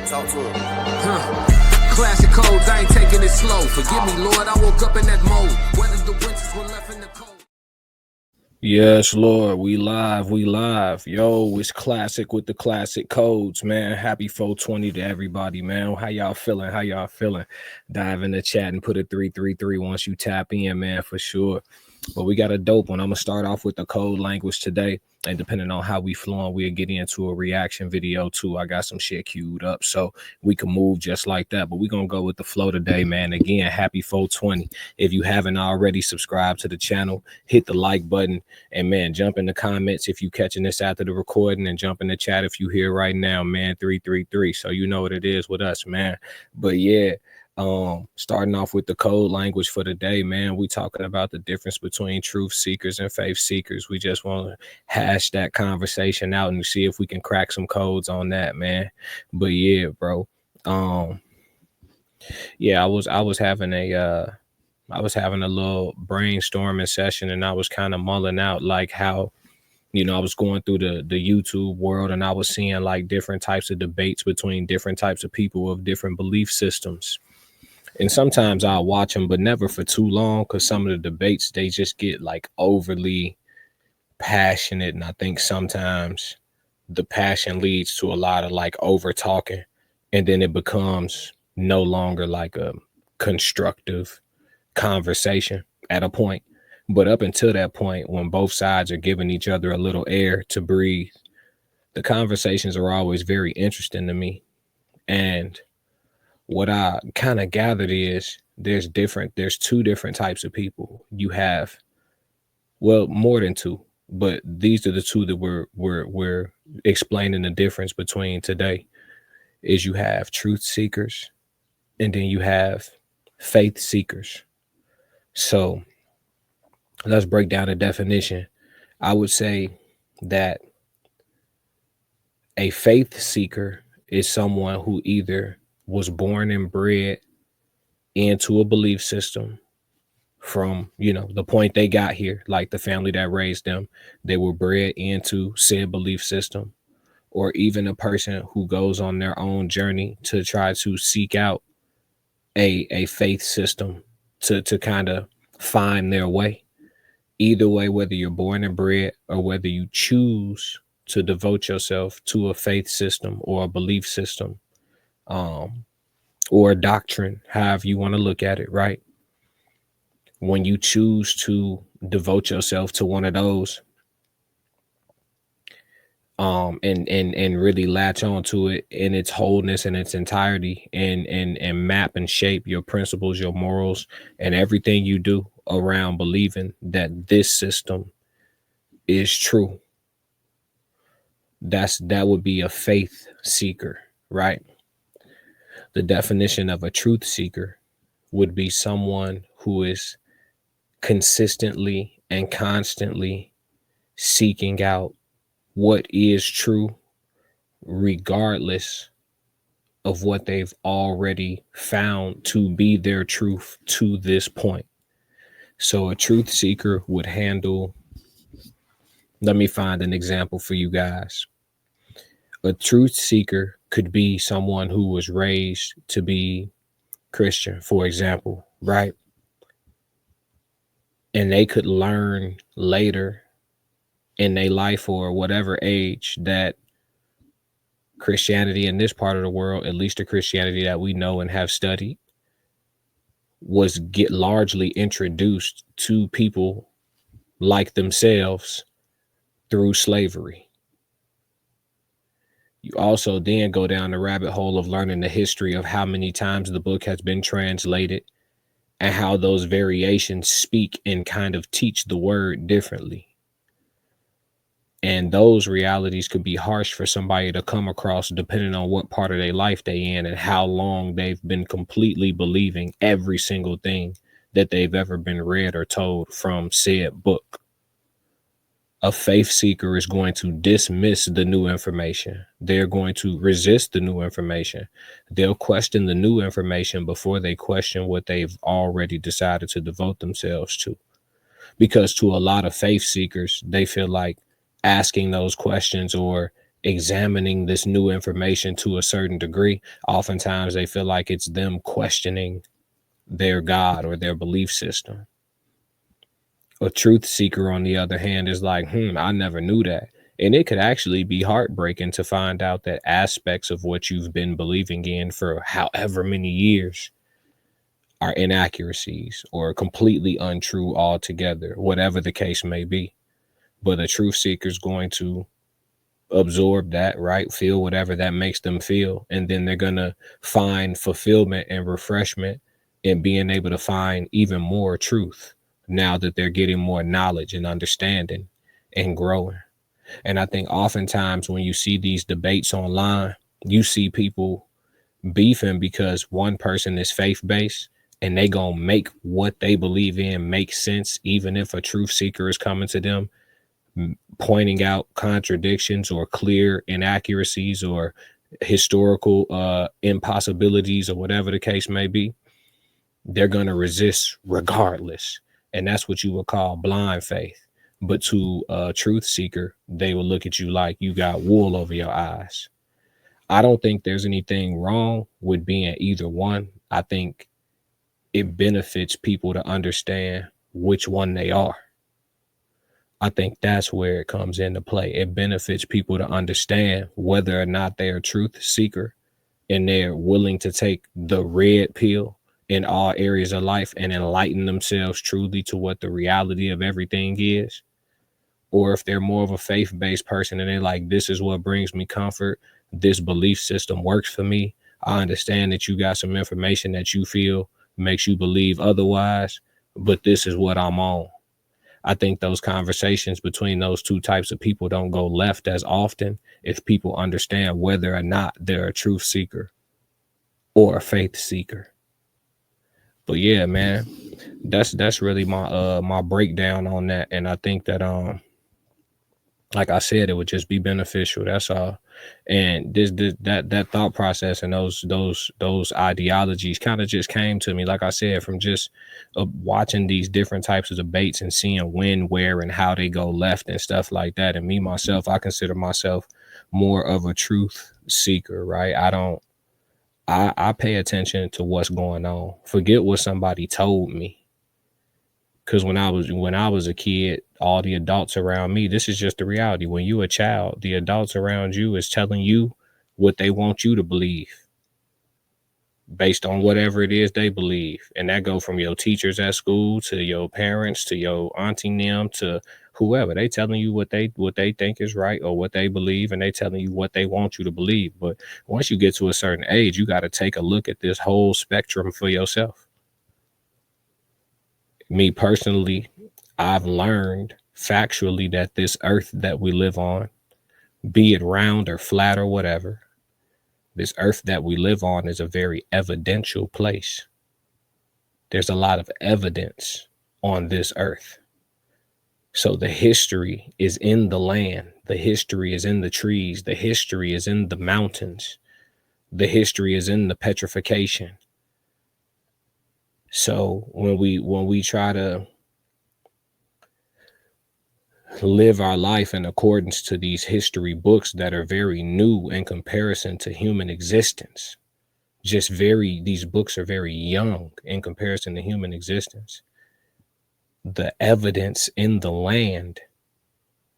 Talk to him. Classic codes, I ain't taking it slow. Forgive me, Lord, I woke up in that mode. Whether the winters were left in the cold. Yes, Lord, we live. Yo, it's Classic with the classic codes, man. Happy 420 to everybody, man. How y'all feeling? Dive in the chat and put a 333 once you tap in, man, for sure. But we got a dope one. I'm going to start off with the code language today. And depending on how we flowing, we'll get into a reaction video too. I got some shit queued up so we can move just like that. But we're going to go with the flow today, man. Again, happy 420. If you haven't already subscribed to the channel, hit the like button. And, man, jump in the comments if you catching this after the recording, and jump in the chat if you here right now, man, 333. So you know what it is with us, man. But, yeah. Starting off with the code language for the day, man, we talking about the difference between truth seekers and faith seekers. We just want to hash that conversation out and see if we can crack some codes on that, man. But yeah, bro. Yeah, I was having a little brainstorming session, and I was kind of mulling out like how, you know, I was going through the YouTube world, and I was seeing like different types of debates between different types of people of different belief systems. And sometimes I'll watch them, but never for too long, because some of the debates, they just get like overly passionate. And I think sometimes the passion leads to a lot of like over talking, and then it becomes no longer like a constructive conversation at a point. But up until that point, when both sides are giving each other a little air to breathe, the conversations are always very interesting to me. And what I kind of gathered is there's two different types of people. You have, well, more than two, but these are the two that we're explaining the difference between today. Is you have truth seekers, and then you have faith seekers. So let's break down the definition. I would say that a faith seeker is someone who either was born and bred into a belief system from, you know, the point they got here, like the family that raised them, they were bred into said belief system, or even a person who goes on their own journey to try to seek out a faith system to kind of find their way. Either way, whether you're born and bred or whether you choose to devote yourself to a faith system or a belief system, or a doctrine, however you want to look at it, right? When you choose to devote yourself to one of those, and really latch onto it in its wholeness and its entirety, and map and shape your principles, your morals, and everything you do around believing that this system is true, that would be a faith seeker, right? The definition of a truth seeker would be someone who is consistently and constantly seeking out what is true, regardless of what they've already found to be their truth to this point. So a truth seeker would handle, let me find an example for you guys. A truth seeker could be someone who was raised to be Christian, for example, right? And they could learn later in their life or whatever age that Christianity in this part of the world, at least the Christianity that we know and have studied, was largely introduced to people like themselves through slavery. You also then go down the rabbit hole of learning the history of how many times the book has been translated and how those variations speak and kind of teach the word differently. And those realities could be harsh for somebody to come across depending on what part of their life they in and how long they've been completely believing every single thing that they've ever been read or told from said book. A faith seeker is going to dismiss the new information. They're going to resist the new information. They'll question the new information before they question what they've already decided to devote themselves to. Because to a lot of faith seekers, they feel like asking those questions or examining this new information to a certain degree, oftentimes they feel like it's them questioning their God or their belief system. A truth seeker, on the other hand, is like, I never knew that. And it could actually be heartbreaking to find out that aspects of what you've been believing in for however many years are inaccuracies or completely untrue altogether, whatever the case may be. But a truth seeker is going to absorb that, right? Feel whatever that makes them feel. And then they're going to find fulfillment and refreshment in being able to find even more truth now that they're getting more knowledge and understanding and growing. And I think oftentimes when you see these debates online, you see people beefing because one person is faith-based and they gonna make what they believe in make sense, even if a truth seeker is coming to them pointing out contradictions or clear inaccuracies or historical impossibilities or whatever the case may be. They're going to resist regardless. And that's what you would call blind faith. But to a truth seeker, they will look at you like you got wool over your eyes. I don't think there's anything wrong with being either one. I think it benefits people to understand which one they are. I think that's where it comes into play. It benefits people to understand whether or not they're a truth seeker and they're willing to take the red pill in all areas of life and enlighten themselves truly to what the reality of everything is. Or if they're more of a faith-based person and they're like, this is what brings me comfort. This belief system works for me. I understand that you got some information that you feel makes you believe otherwise, but this is what I'm on. I think those conversations between those two types of people don't go left as often if people understand whether or not they're a truth seeker or a faith seeker. But yeah, man, that's really my breakdown on that. And I think that like I said, it would just be beneficial. That's all. And that thought process and those ideologies kind of just came to me, like I said, from just watching these different types of debates and seeing when, where, and how they go left and stuff like that. And me myself, I consider myself more of a truth seeker, right? I pay attention to what's going on. Forget what somebody told me. Because when I was a kid, all the adults around me, this is just the reality. When you're a child, the adults around you is telling you what they want you to believe based on whatever it is they believe. And that go from your teachers at school to your parents to your auntie and them to whoever. They telling you what they think is right or what they believe, and they telling you what they want you to believe. But once you get to a certain age, you got to take a look at this whole spectrum for yourself. Me personally, I've learned factually that this earth that we live on, be it round or flat or whatever, this earth that we live on is a very evidential place. There's a lot of evidence on this earth. So the history is in the land. The history is in the trees. The history is in the mountains. The history is in the petrification. So when we try to live our life in accordance to these history books that are very new in comparison to human existence, these books are very young in comparison to human existence. The evidence in the land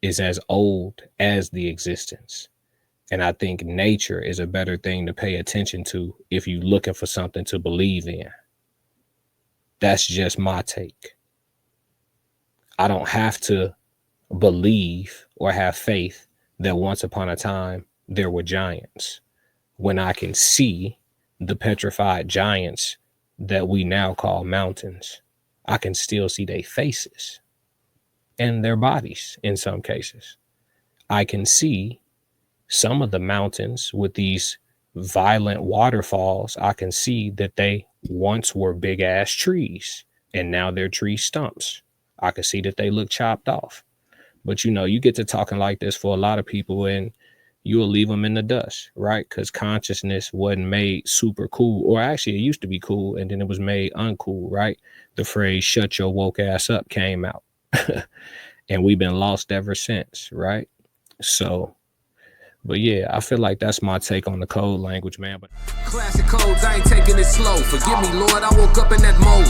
is as old as the existence. And I think nature is a better thing to pay attention to if you're looking for something to believe in. That's just my take. I don't have to believe or have faith that once upon a time there were giants when I can see the petrified giants that we now call mountains. I can still see their faces and their bodies in some cases. I can see some of the mountains with these violent waterfalls. I can see that they once were big ass trees and now they're tree stumps. I can see that they look chopped off. But you get to talking like this for a lot of people and you'll leave them in the dust, right? Because consciousness wasn't made super cool, or actually it used to be cool and then it was made uncool, right? The phrase "shut your woke ass up" came out and we've been lost ever since, right? So But yeah, I feel like that's my take on the code language, man. But classic codes, I ain't taking it slow. Forgive me, Lord, I woke up in that mode.